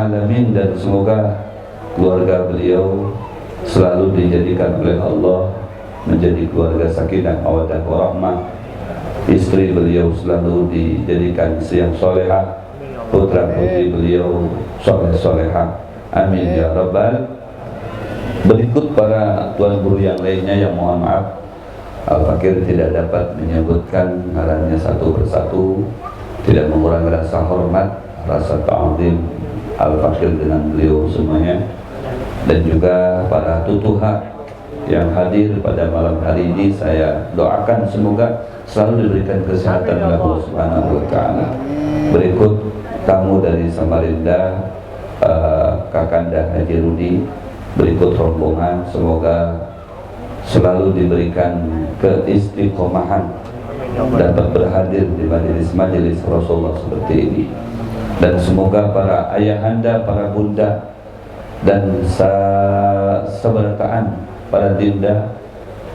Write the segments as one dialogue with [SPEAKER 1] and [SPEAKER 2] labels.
[SPEAKER 1] alamin, dan semoga keluarga beliau selalu dijadikan oleh Allah menjadi keluarga sakinah mawaddah warahmah. Istri beliau selalu dijadikan istri yang solehah, putra putri beliau soleh-solehah, amin ya rabbal. Berikut para tuan guru yang lainnya yang mohon maaf Al-Fakir tidak dapat menyebutkan ngarannya satu persatu, tidak mengurangi rasa hormat, rasa ta'zim Al-Fakir dengan beliau semuanya, dan juga para tutuha yang hadir pada malam hari ini. Saya doakan semoga selalu diberikan kesehatan oleh Allah Subhanahu wa taala. Berikut tamu dari Samarinda, Kakanda Haji Rudi, berikut rombongan, semoga selalu diberikan keistiqomahan dapat berhadir di majelis Rasulullah seperti ini, dan semoga para ayahanda, para bunda dan seberataan para dinda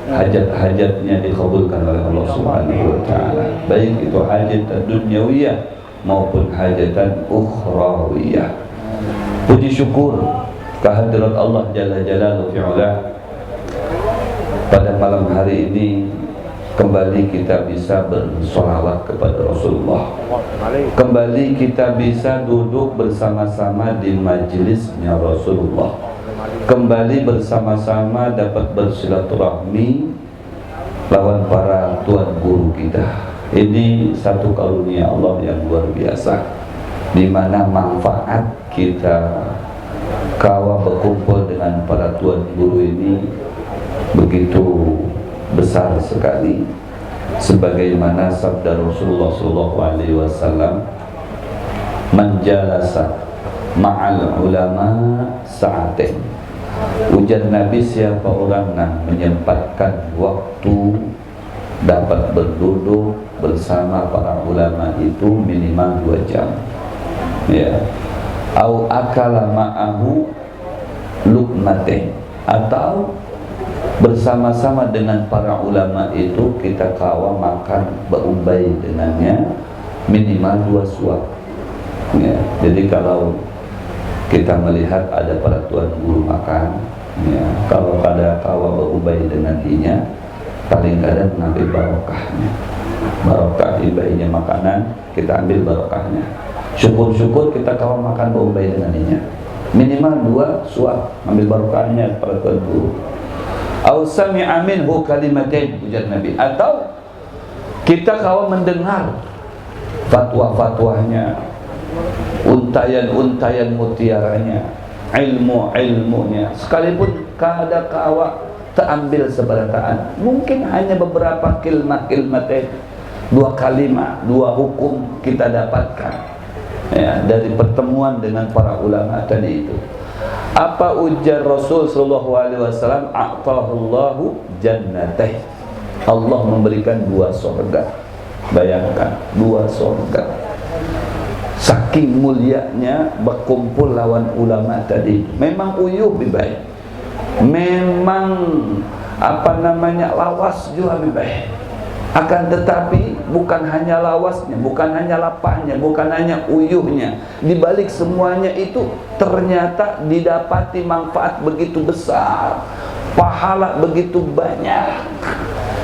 [SPEAKER 1] hajat-hajatnya dikabulkan oleh Allah Subhanahu wa taala, baik itu hajatan dunyawiyah maupun hajatan ukhrawiyah. Puji syukur kehadirat Allah Jalla Jalaluhu fi'ala. Pada malam hari ini kembali kita bisa bersolawat kepada Rasulullah, kembali kita bisa duduk bersama-sama di majelisnya Rasulullah, kembali bersama-sama dapat bersilaturahmi lawan para tuan guru kita. Ini satu karunia Allah yang luar biasa, di mana manfaat kita kawa berkumpul dengan para tuan guru ini begitu besar sekali, sebagaimana sabda Rasulullah SAW, man jalasa ma'al ulama sa'atin. Ujar Nabi, siapa orang yang menyempatkan waktu dapat berduduk bersama para ulama itu minimal 2 jam, ya, au akala ma'ahu luqmatin, atau bersama-sama dengan para ulama itu kita kawa makan berumbai dengannya minimal 2 suap, ya. Jadi kalau kita melihat ada para tuan guru makan, ya, kalau ada kawa berumbai dengan dinya, paling kadang mengambil barokahnya, barokah ibainya makanan, kita ambil barokahnya. Syukur-syukur kita kawa makan berumbai dengan dinya minimal 2 suap, ambil barokahnya para tuan guru. Au sami'a minhu kalimatain, ujar Nabi, atau kita kawan mendengar fatwa-fatwanya, untayan-untayan mutiaranya, ilmu-ilmunya, sekalipun kada kawa terambil seberataan, mungkin hanya beberapa kilmat-kilmatain, 2 kalimat, 2 hukum kita dapatkan, ya, dari pertemuan dengan para ulama tadi itu. Apa ujar Rasul sallallahu alaihi wasallam? A'tahullahu jannatih. Allah memberikan 2 surga. Bayangkan, 2 surga. Saking mulianya berkumpul lawan ulama tadi. Memang uyuh lebih baik. Memang lawas juga lebih baik. Akan tetapi bukan hanya lawasnya, bukan hanya lapahnya, bukan hanya uyuhnya. Di balik semuanya itu ternyata didapati manfaat begitu besar, pahala begitu banyak.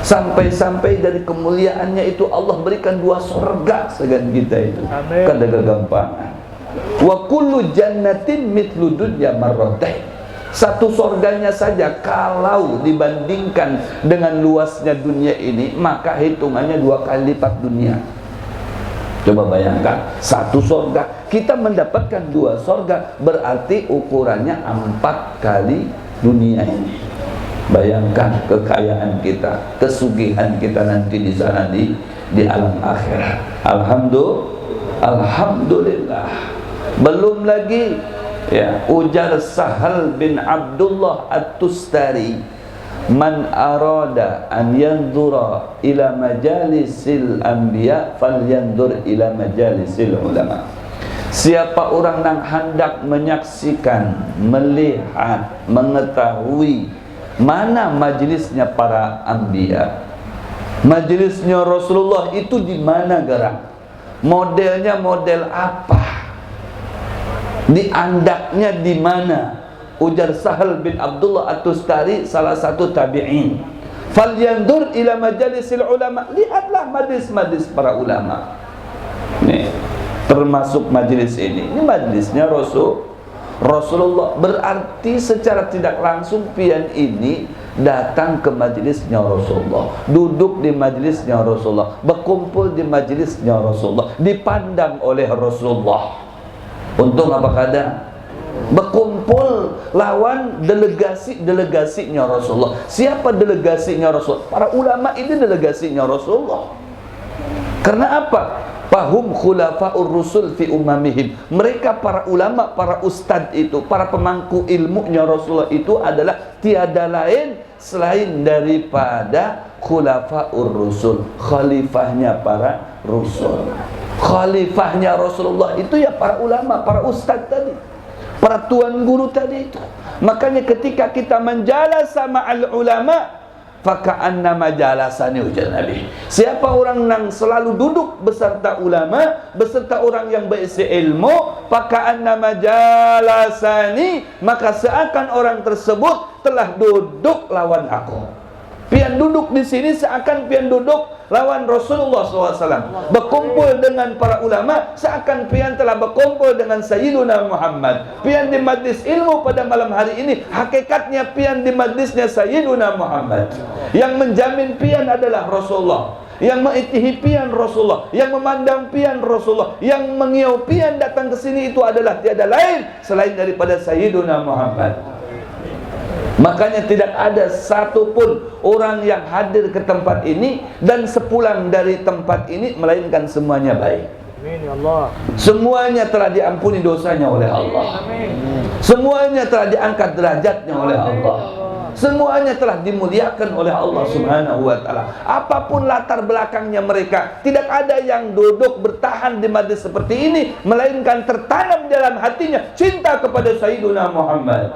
[SPEAKER 1] Sampai-sampai dari kemuliaannya itu Allah berikan 2 surga segan kita itu. Kan ada gagampangan. Wa kullu jannatin mithlu dunya marratain. Satu surganya saja kalau dibandingkan dengan luasnya dunia ini, maka hitungannya 2 kali lipat dunia. Coba bayangkan, satu surga, kita mendapatkan 2 surga, berarti ukurannya 4 kali dunia ini. Bayangkan kekayaan kita, kesugihan kita nanti di sana di alam akhirat. Alhamdulillah. Belum lagi, ya, ujar Sahal bin Abdullah At-Tustari, man arada an yanzura ila majalisil anbiya falyanzur ila majalisil ulama. Siapa orang yang hendak menyaksikan, melihat, mengetahui mana majelisnya para anbiya, majelisnya Rasulullah itu di mana garang, modelnya model apa, Diandaknya di mana? Ujar Sahal bin Abdullah At-Tustari, salah satu tabi'in. Falyandur ila majalisil ulama. Lihatlah majlis-majlis para ulama. Nih, termasuk majlis ini. Ini majlisnya Rasulullah. Berarti secara tidak langsung pian ini datang ke majlisnya Rasulullah, duduk di majlisnya Rasulullah, berkumpul di majlisnya Rasulullah, dipandang oleh Rasulullah. Untung apa kada? Berkumpul lawan delegasinya Rasulullah. Siapa delegasinya Rasulullah? Para ulama ini delegasinya Rasulullah. Karena apa? Fahum khulafa'ur rusul fi umamihim. Mereka para ulama, para ustadz itu, para pemangku ilmunya Rasulullah itu adalah tiada lain selain daripada khulafa'ur rusul, khalifahnya para rasul. Khalifahnya Rasulullah itu ya para ulama, para ustadz tadi, para tuan guru tadi itu. Makanya ketika kita menjalas sama al-ulama, faka'annama jalasani, ujar Nabi. Siapa orang yang selalu duduk beserta ulama, beserta orang yang berisi ilmu, faka'annama jalasani, maka seakan orang tersebut telah duduk lawan aku. Pian duduk di sini seakan pian duduk lawan Rasulullah SAW. Berkumpul dengan para ulama seakan pian telah berkumpul dengan Sayyiduna Muhammad. Pian di majlis ilmu pada malam hari ini, hakikatnya pian di majlisnya Sayyiduna Muhammad. Yang menjamin pian adalah Rasulullah, yang mengitihi pian Rasulullah, yang memandang pian Rasulullah, yang mengiau pian datang ke sini itu adalah tiada lain selain daripada Sayyiduna Muhammad. Makanya tidak ada satupun orang yang hadir ke tempat ini dan sepulang dari tempat ini melainkan semuanya baik. Amin ya Allah. Semuanya telah diampuni dosanya oleh Allah. Semuanya telah diangkat derajatnya oleh Allah. Semuanya telah dimuliakan oleh Allah Subhanahu wa ta'ala. Apapun latar belakangnya mereka, tidak ada yang duduk bertahan di majlis seperti ini melainkan tertanam dalam hatinya cinta kepada Sayyiduna Muhammad.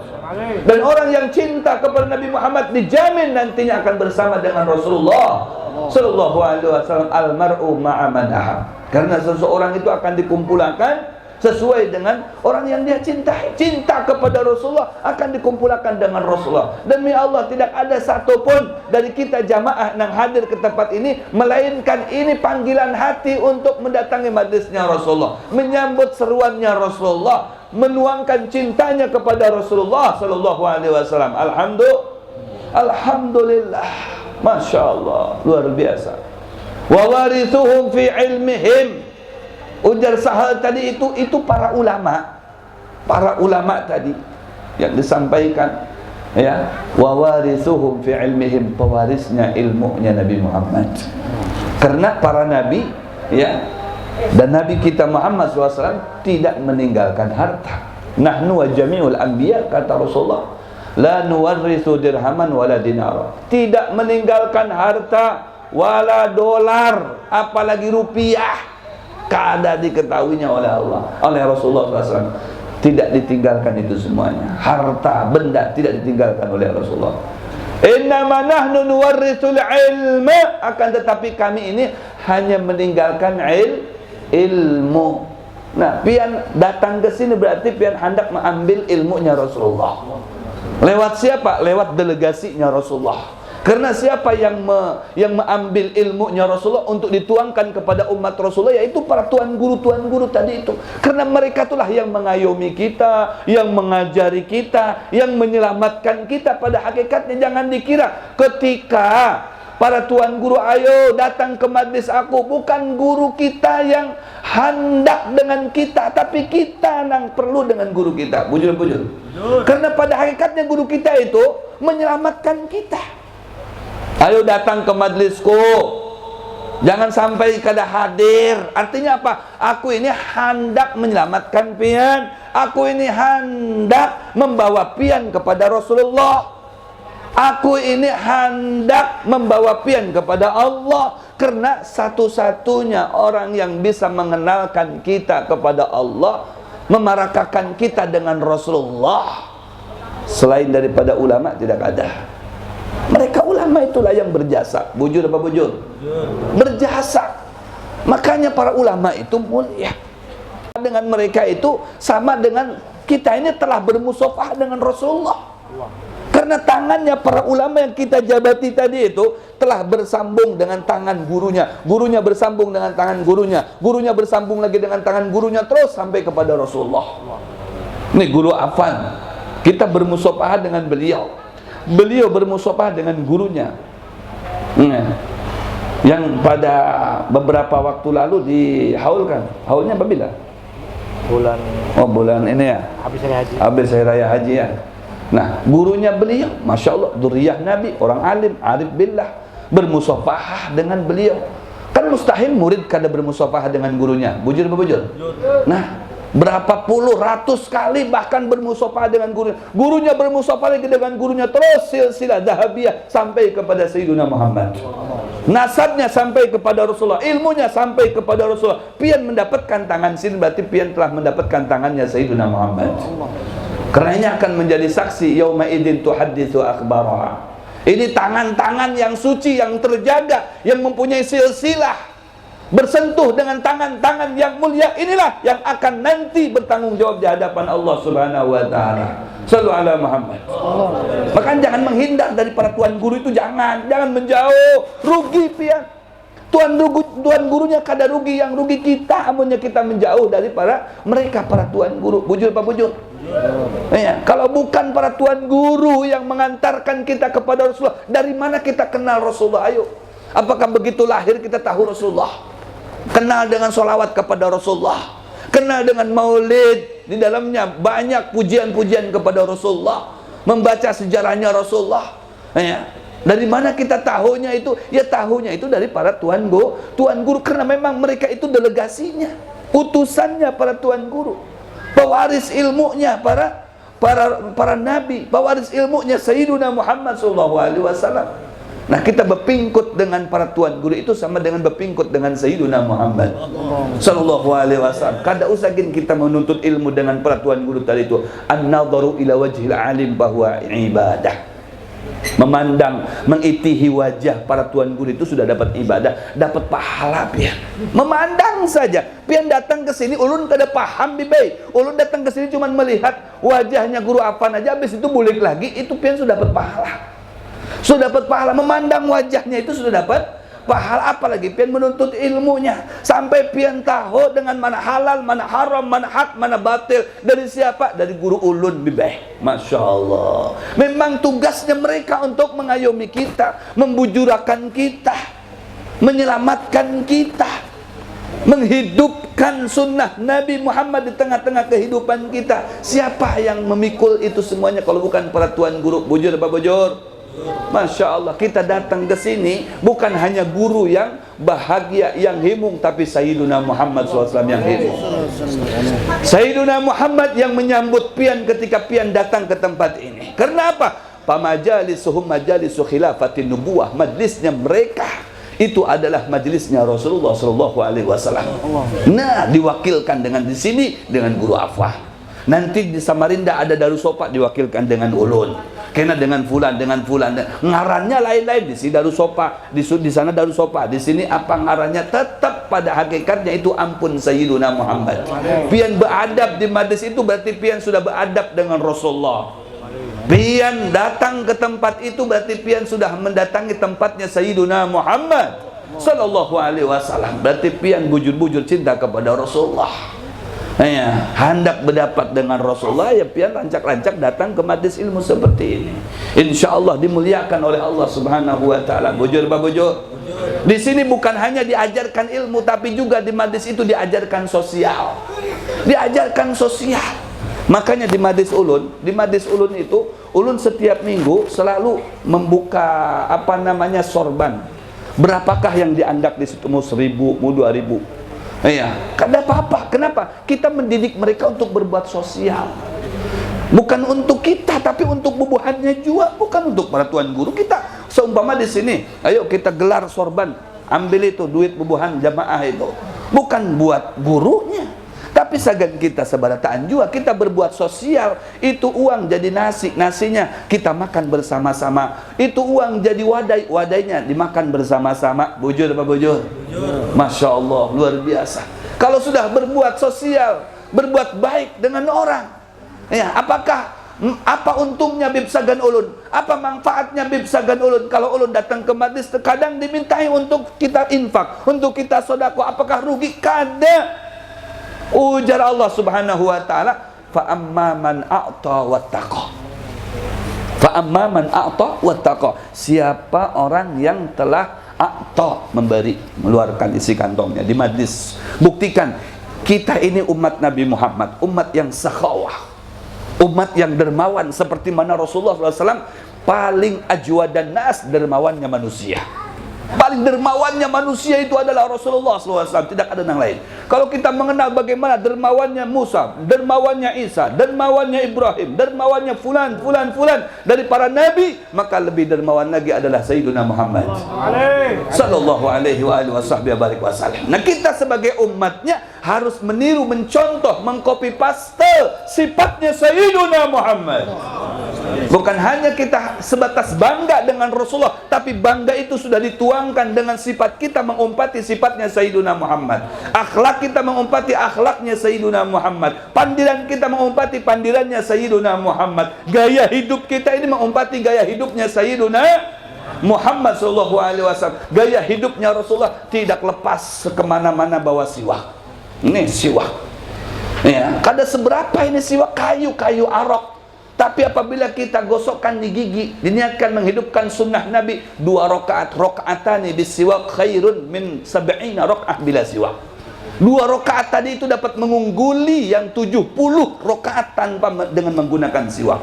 [SPEAKER 1] Dan orang yang cinta kepada Nabi Muhammad dijamin nantinya akan bersama dengan Rasulullah sallallahu alaihi wasallam. Al-mar'u ma'a man ahab. Karena seseorang itu akan dikumpulkan sesuai dengan orang yang dia cintai. Cinta kepada Rasulullah akan dikumpulkan dengan Rasulullah. Demi Allah, tidak ada satupun dari kita jamaah yang hadir ke tempat ini melainkan ini panggilan hati untuk mendatangi majlisnya Rasulullah, menyambut seruannya Rasulullah, menuangkan cintanya kepada Rasulullah sallallahu alaihi wasallam. Alhamdulillah, masya Allah, luar biasa. Wa warithuhum fi ilmihim. Ujar Sahal tadi itu para ulama tadi yang disampaikan, ya, wa warithuhum fi ilmihim, pewarisnya ilmunya Nabi Muhammad. Karena para nabi, ya, dan Nabi kita Muhammad SAW tidak meninggalkan harta. Nahnu wa jami'ul anbiya, kata Rasulullah, la nuwarrithu dirhaman wala dinara. Tidak meninggalkan harta wala dolar, apalagi rupiah. Kada diketahuinya oleh Allah, oleh Rasulullah SAW. Tidak ditinggalkan itu semuanya. Harta, benda tidak ditinggalkan oleh Rasulullah. Innama nahnu nuwarrithul ilma, akan tetapi kami ini hanya meninggalkan ilmu. Nah, pian datang ke sini berarti pian hendak mengambil ilmunya Rasulullah. Lewat siapa? Lewat delegasinya Rasulullah. Karena siapa yang mengambil ilmunya Rasulullah untuk dituangkan kepada umat Rasulullah, yaitu para tuan guru tadi itu. Karena mereka itulah yang mengayomi kita, yang mengajari kita, yang menyelamatkan kita. Pada hakikatnya jangan dikira ketika para tuan guru ayo datang ke majlis aku, bukan guru kita yang hendak dengan kita, tapi kita yang perlu dengan guru kita. Bujur. Karena pada hakikatnya guru kita itu menyelamatkan kita. Ayo datang ke majlisku, jangan sampai kada hadir. Artinya apa? Aku ini hendak menyelamatkan pian, aku ini hendak membawa pian kepada Rasulullah, aku ini hendak membawa pian kepada Allah. Karena satu-satunya orang yang bisa mengenalkan kita kepada Allah, memarakakan kita dengan Rasulullah, selain daripada ulama tidak ada. Mereka ulama itulah yang berjasa. Bujur apa bujur? Berjasa. Makanya para ulama itu mulia. dengan mereka itu sama dengan kita ini telah bermusafahah dengan Rasulullah. Karena tangannya para ulama yang kita jabati tadi itu telah bersambung dengan tangan gurunya, gurunya bersambung dengan tangan gurunya, gurunya bersambung lagi dengan tangan gurunya, terus sampai kepada Rasulullah. Ini guru Affan, kita bermusafahah dengan beliau, beliau bermusafahah dengan gurunya. Yang pada beberapa waktu lalu dihaulkan, haulnya apabila? Bulan ini ya, habis hari raya haji ya. Nah, gurunya beliau, Masya Allah, dzurriyyah Nabi, orang alim, arif billah, bermusafahah dengan beliau. Kan mustahil murid kada bermusafahah dengan gurunya, bujur apa bujur? Nah, berapa puluh ratus kali bahkan bermusafahah dengan gurunya. Gurunya bermusafahah lagi dengan gurunya, terus silsilah dahabiyah sampai kepada Sayyidina Muhammad. Nasabnya sampai kepada Rasulullah, ilmunya sampai kepada Rasulullah. Pian mendapatkan tangan sini berarti pian telah mendapatkan tangannya Sayyidina Muhammad. Karenanya akan menjadi saksi yauma idzin tuhadditsu akhbaraha. Ini tangan-tangan yang suci, yang terjaga, yang mempunyai silsilah, bersentuh dengan tangan-tangan yang mulia, inilah yang akan nanti bertanggung jawab di hadapan Allah Subhanahu wa taala. Shallu ala Muhammad. Maka jangan menghindar dari para tuan guru itu, jangan menjauh, rugi pian. Tuan gurunya kada rugi, yang rugi kita amunnya kita menjauh dari mereka para tuan guru. Bujur apa bujur? Ya, kalau bukan para tuan guru yang mengantarkan kita kepada Rasulullah, dari mana kita kenal Rasulullah? Ayo, apakah begitu lahir kita tahu Rasulullah? Kenal dengan sholawat kepada Rasulullah, kenal dengan maulid, di dalamnya banyak pujian-pujian kepada Rasulullah, membaca sejarahnya Rasulullah. Ya, dari mana kita tahunya itu? Ya tahunya itu dari para tuan guru, karena memang mereka itu delegasinya, utusannya para tuan guru, pewaris ilmunya para nabi, pewaris ilmunya Sayyiduna Muhammad SAW. Nah, kita berpingkut dengan para tuan guru itu sama dengan berpingkut dengan Sayyiduna Muhammad SAW. Kada usah kita menuntut ilmu dengan para tuan guru tadi itu. An-nadharu ila wajhil alim bahwa ibadah. Memandang, mengitihi wajah para tuan guru itu sudah dapat ibadah, dapat pahala pian. Memandang saja, pian datang ke sini ulun kada paham bibai. Ulun datang ke sini cuma melihat wajahnya guru Affan aja, habis itu bulik lagi, itu pian sudah dapat pahala. Sudah dapat pahala, memandang wajahnya itu sudah dapat pahala, apalagi pian menuntut ilmunya sampai pian tahu dengan mana halal, mana haram, mana hak, mana batil. Dari siapa? Dari guru ulun bibeh. Masya Allah. Memang tugasnya mereka untuk mengayomi kita, membujurakan kita, menyelamatkan kita, menghidupkan sunnah Nabi Muhammad di tengah-tengah kehidupan kita. Siapa yang memikul itu semuanya kalau bukan para tuan guru? Bujur apa bujur? Masya Allah, kita datang ke sini bukan hanya guru yang bahagia, yang himung, tapi Sayyiduna Muhammad SAW yang himung. Sayyiduna Muhammad yang menyambut pian ketika pian datang ke tempat ini. Karena apa? Pamajalisuhum majalisu khilafatin nubuwah. Majlisnya mereka itu adalah majlisnya Rasulullah SAW. Nah, diwakilkan dengan di sini dengan guru Affan. Nanti di Samarinda ada Darussofa diwakilkan dengan ulun. Kena dengan fulan, ngarannya lain-lain. Di sini Darussofa, di sana Darussofa, di sini apa ngarannya, tetap pada hakikatnya itu ampun Sayyiduna Muhammad. Pian beradab di majlis itu berarti pian sudah beradab dengan Rasulullah. Pian datang ke tempat itu berarti pian sudah mendatangi tempatnya Sayyiduna Muhammad Sallallahu Alaihi Wasallam. Berarti pian bujur-bujur cinta kepada Rasulullah. Ya, hendak berdapat dengan Rasulullah, ya pian rancak-rancak datang ke majlis ilmu seperti ini. Insya Allah dimuliakan oleh Allah Subhanahu wa taala. Bujur apa bujur? Di sini bukan hanya diajarkan ilmu, tapi juga di majlis itu diajarkan sosial. Diajarkan sosial. Makanya di majlis ulun itu ulun setiap minggu selalu membuka sorban. Berapakah yang dianggap di situ? Mau 1.000, mau 2.000. Iya, kada apa-apa. Kenapa? Kita mendidik mereka untuk berbuat sosial. Bukan untuk kita, tapi untuk bubuhannya juga. Bukan untuk para tuan guru. Kita seumpama di sini, ayo kita gelar sorban, ambil itu duit bubuhan jamaah itu. Bukan buat gurunya, tapi sagan kita sebarataan juga. Kita berbuat sosial. Itu uang jadi nasi, nasinya kita makan bersama-sama. Itu uang jadi wadai, wadainya dimakan bersama-sama. Bujur apa bujur? Masya Allah, luar biasa. Kalau sudah berbuat sosial, berbuat baik dengan orang. Ya, apa untungnya bib sagan ulun? Apa manfaatnya bib sagan ulun? Kalau ulun datang ke majlis terkadang dimintai untuk kita infak, untuk kita sedekah, apakah rugi? Kada. Ujar Allah Subhanahu wa taala, fa amma man a'ta wattaqa. Fa amma man a'ta wattaqa. Siapa orang yang telah a'ta, memberi, mengeluarkan isi kantongnya di majlis. Buktikan kita ini umat Nabi Muhammad, umat yang sakhawah, umat yang dermawan, seperti mana Rasulullah SAW paling ajwadan nas, dermawannya manusia. Paling dermawannya manusia itu adalah Rasulullah SAW, tidak ada yang lain. Kalau kita mengenal bagaimana dermawannya Musa, dermawannya Isa, dermawannya Ibrahim, dermawannya fulan dari para nabi, maka lebih dermawan lagi adalah Sayyiduna Muhammad sallallahu alaihi wasallam. Nah, kita sebagai umatnya harus meniru, mencontoh, mengcopy paste sifatnya Sayyiduna Muhammad. Bukan hanya kita sebatas bangga dengan Rasulullah, tapi bangga itu sudah dituangkan dengan sifat kita mengumpati sifatnya Sayyiduna Muhammad. Akhlak kita mengumpati akhlaknya Sayyiduna Muhammad. Pandiran kita mengumpati pandirannya Sayyiduna Muhammad. Gaya hidup kita ini mengumpati gaya hidupnya Sayyiduna Muhammad sallallahu alaihi wasallam. Gaya hidupnya Rasulullah tidak lepas kemana-mana bawa siwak. Ini siwak. Ya, kada seberapa ini siwak, kayu arok. Tapi apabila kita gosokkan di gigi, diniatkan menghidupkan sunnah Nabi, 2 rakaat, rakaatani bisiwak khairun min 70 rakaat bila siwak. 2 rakaat tadi itu dapat mengungguli yang 70 rakaat tanpa dengan menggunakan siwak.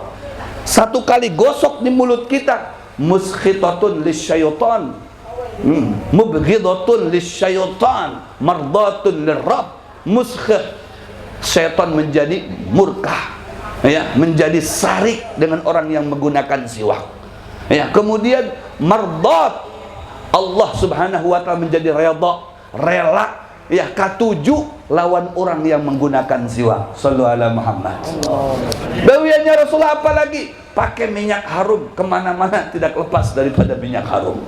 [SPEAKER 1] 1 kali gosok di mulut kita, muskhitatun lisyaitan, mubghidatun lisyaitan, mardatun lirrab. Muskhit, syaitan menjadi murka, ya, menjadi sarik dengan orang yang menggunakan siwak. Ya, kemudian mardat, Allah Subhanahu wa taala menjadi rela, ya, ketujuh lawan orang yang menggunakan siwak. Sallallahu alaihi Muhammad. Bawiannya Rasulullah apa lagi? Pakai minyak harum kemana-mana, tidak lepas daripada minyak harum.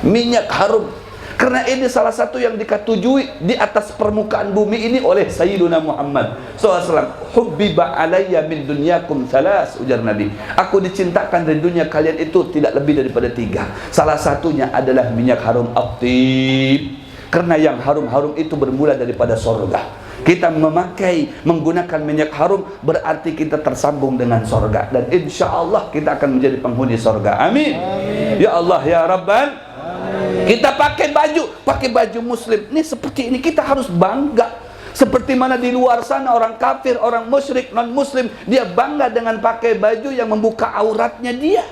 [SPEAKER 1] Minyak harum. Karena ini salah satu yang dikatujui di atas permukaan bumi ini oleh Sayyiduna Muhammad SAW. Hubbiba alayya min dunyakum thalas, ujar Nabi. Aku dicintakan dari dunia kalian itu tidak lebih daripada 3. Salah satunya adalah minyak harum at-tib. Karena yang harum-harum itu bermula daripada sorga. Kita menggunakan minyak harum berarti kita tersambung dengan sorga. Dan insya Allah kita akan menjadi penghuni sorga. Amin. Ya Allah ya Rabban. Kita pakai baju muslim ini seperti ini, kita harus bangga. Seperti mana di luar sana orang kafir, orang musyrik, non muslim, dia bangga dengan pakai baju yang membuka auratnya dia.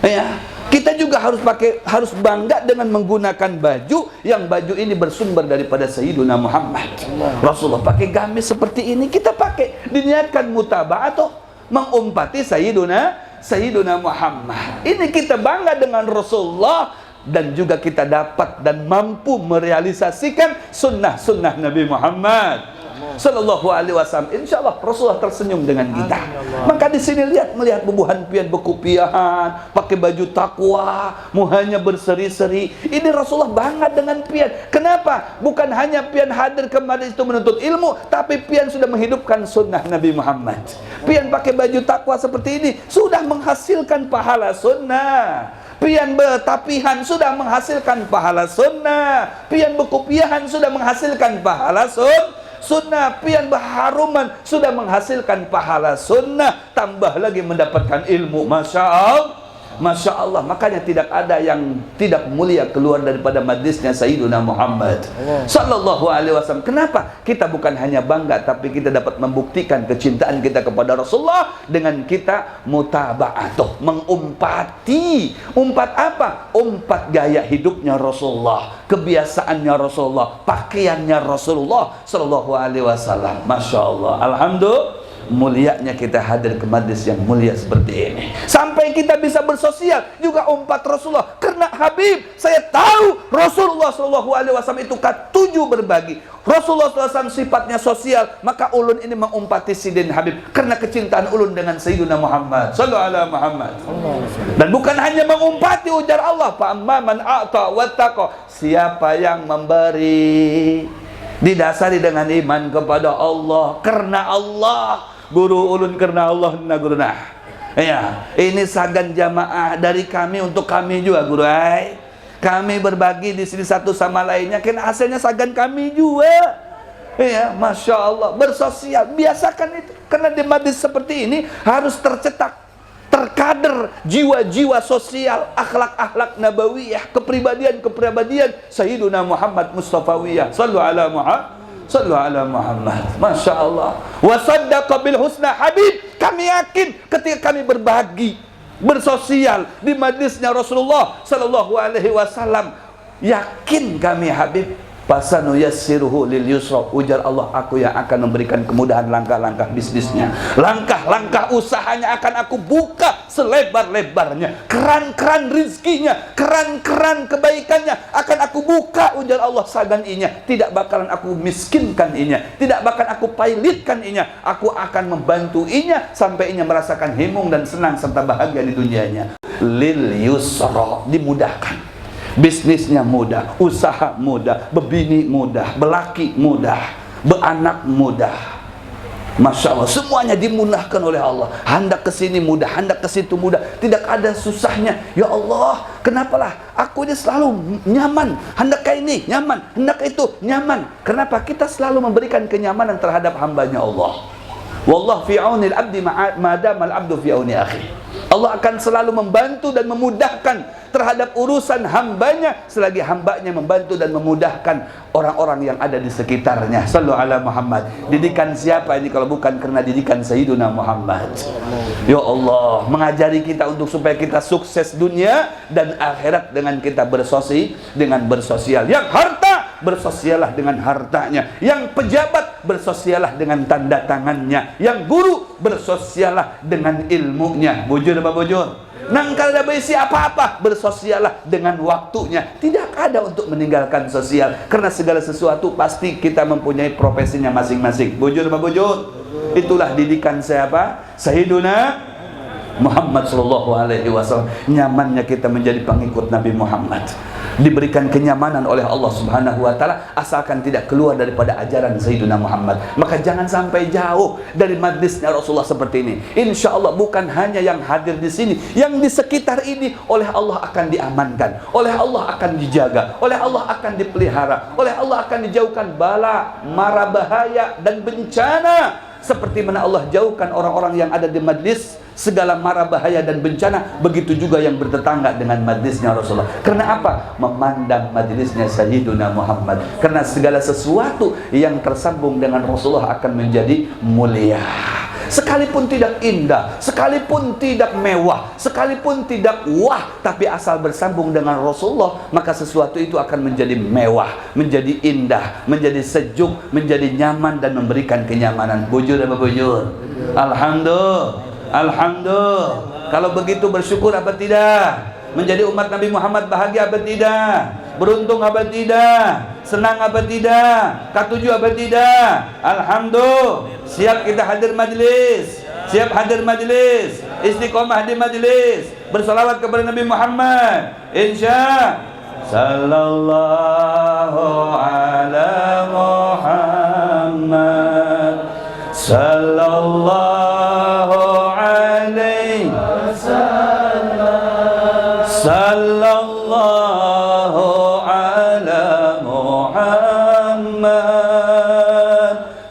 [SPEAKER 1] Ya, kita juga harus bangga dengan menggunakan baju yang baju ini bersumber daripada Sayyiduna Muhammad. Rasulullah pakai gamis seperti ini, kita pakai, diniatkan mutabah atau mengumpati Sayyiduna Muhammad. Ini kita bangga dengan Rasulullah. Dan juga kita dapat dan mampu merealisasikan sunnah Nabi Muhammad sallallahu alaihi wasallam. Insyaallah Rasulullah tersenyum dengan kita. Maka di sini melihat bubuhan pian bekupiahan, pakai baju takwa, muhanya berseri-seri. Ini Rasulullah bangga dengan pian. Kenapa? Bukan hanya pian hadir ke majlis itu menuntut ilmu, tapi pian sudah menghidupkan sunnah Nabi Muhammad. Pian pakai baju takwa seperti ini sudah menghasilkan pahala sunnah. Pian bertapihan sudah menghasilkan pahala sunnah. Pian berkupiahan sudah menghasilkan pahala sunnah. Pian berharuman sudah menghasilkan pahala sunnah. Tambah lagi mendapatkan ilmu. Masya Allah. Makanya tidak ada yang tidak mulia keluar daripada majlisnya Sayyiduna Muhammad sallallahu alaihi wasallam. Kenapa? Kita bukan hanya bangga, tapi kita dapat membuktikan kecintaan kita kepada Rasulullah dengan kita mutaba'atuh, mengumpati. Umpat apa? Umpat gaya hidupnya Rasulullah, kebiasaannya Rasulullah, pakaiannya Rasulullah sallallahu alaihi wasallam. Masya Allah. Alhamdulillah. Mulianya kita hadir ke majlis yang mulia seperti ini. Sampai kita bisa bersosial juga umpat Rasulullah. Karena Habib, saya tahu Rasulullah SAW itu ketujuh berbagi. Rasulullah SAW sifatnya sosial, maka ulun ini mengumpati Sidin Habib karena kecintaan ulun dengan Sayyidina Muhammad sallallahu alaihi Muhammad. Dan bukan hanya mengumpati, ujar Allah, fa amma man a'ta wattaqa, siapa yang memberi, Didasari dengan iman kepada Allah, karena Allah. Guru ulun karena Allah na guru nah. Ya, ini sagan jamaah dari kami untuk kami juga guru ai. Kami berbagi di sini satu sama lainnya, kan hasilnya sagan kami juga. Ya, masya Allah, bersosial, biasakan itu. Karena di majlis seperti ini harus tercetak, terkader jiwa-jiwa sosial, akhlak-akhlak nabawiyah, kepribadian-kepribadian Sayyiduna Muhammad Mustafawiyah. Sallu ala Muhammad, sallu ala Muhammad. Masya Allah. Wa saddaqa bil husna Habib. Kami yakin ketika kami berbagi, bersosial di majlisnya Rasulullah Sallallahu Alaihi Wasallam, yakin kami Habib, fasanu yassiruhu lil yusra, ujar Allah, aku yang akan memberikan kemudahan langkah-langkah bisnisnya, langkah-langkah usahanya akan aku buka selebar-lebarnya, keran-keran rizkinya, keran-keran kebaikannya akan aku buka, ujar Allah sagan inya, tidak bakalan aku miskinkan inya, tidak bakalan aku pailitkan inya, aku akan membantu inya sampai inya merasakan himung dan senang serta bahagia di dunianya. Lil yusra, dimudahkan. Bisnisnya mudah, usaha mudah, bebini mudah, belaki mudah, beranak mudah. Masya Allah, semuanya dimudahkan oleh Allah. Hendak ke sini mudah, hendak ke situ mudah, tidak ada susahnya. Ya Allah, kenapalah aku ini selalu nyaman, hendak ke ini nyaman, hendak ke itu nyaman. Kenapa? Kita selalu memberikan kenyamanan terhadap hambanya Allah. Wallah fi aunil abdi madamal abdu fi auni akhi. Allah akan selalu membantu dan memudahkan terhadap urusan hambanya selagi hambanya membantu dan memudahkan orang-orang yang ada di sekitarnya. Sallu ala Muhammad. Didikan siapa ini kalau bukan karena didikan Sayyiduna Muhammad? Ya Allah, mengajari kita untuk supaya kita sukses dunia dan akhirat dengan kita bersosial. Yang harta, bersosialah dengan hartanya. Yang pejabat, bersosialah dengan tanda tangannya. Yang guru, bersosialah dengan ilmunya. Bujur apa bujur? Nang kalau ada besi apa-apa, bersosialah dengan waktunya. Tidak ada untuk meninggalkan sosial, karena segala sesuatu pasti kita mempunyai profesinya masing-masing. Bujur apa bujur? Itulah didikan siapa? Sayyiduna Muhammad sallallahu alaihi wasallam. Nyamannya kita menjadi pengikut Nabi Muhammad, diberikan kenyamanan oleh Allah Subhanahu wa taala, asalkan tidak keluar daripada ajaran Sayyidina Muhammad. Maka jangan sampai jauh dari majlisnya Rasulullah seperti ini. Insya Allah bukan hanya yang hadir di sini, yang di sekitar ini oleh Allah akan diamankan, oleh Allah akan dijaga, oleh Allah akan dipelihara, oleh Allah akan dijauhkan bala, mara bahaya dan bencana. Seperti mana Allah jauhkan orang-orang yang ada di majlis segala mara bahaya dan bencana, begitu juga yang bertetangga dengan majlisnya Rasulullah. Karena apa? Memandang majlisnya Sayyiduna Muhammad. Karena segala sesuatu yang tersambung dengan Rasulullah akan menjadi mulia. Sekalipun tidak indah, sekalipun tidak mewah, sekalipun tidak wah, tapi asal bersambung dengan Rasulullah, maka sesuatu itu akan menjadi mewah, menjadi indah, menjadi sejuk, menjadi nyaman dan memberikan kenyamanan. Bujur apa bujur? Alhamdulillah. Alhamdulillah. Kalau begitu bersyukur apa tidak? Menjadi umat Nabi Muhammad bahagia apa tidak? Beruntung apa tidak? Senang apa tidak? Katuju apa tidak? Alhamdulillah. Siap kita hadir majlis. Siap hadir majlis. Istiqomah di majlis. Bersalawat kepada Nabi Muhammad. Insya sallallahu ala Muhammad sallallahu alaihi wasallam sallallahu ala Muhammad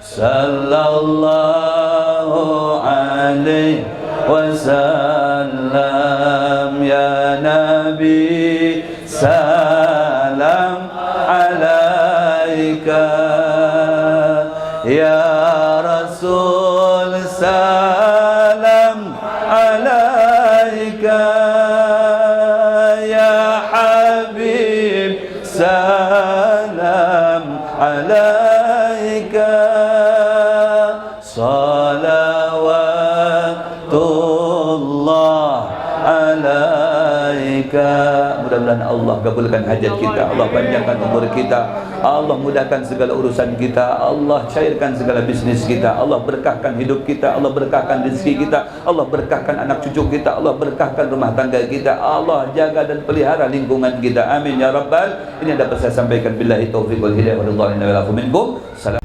[SPEAKER 1] sallallahu alaihi wasallam. Ya Nabi salam alaika, ya Rasul salam alaika, ya Habib salam alaika, salawatullah alaika. Mudah-mudahan mudah-mudahan Allah kabulkan hajat kita, Allah panjangkan umur kita, Allah mudahkan segala urusan kita, Allah cairkan segala bisnis kita, Allah berkahkan hidup kita, Allah berkahkan rezeki kita, Allah berkahkan anak cucu kita, Allah berkahkan rumah tangga kita, Allah jaga dan pelihara lingkungan kita. Amin ya rabbal. Ini yang dapat saya sampaikan. Billahi taufiq wal hidayah wa ridha minkum. Salam.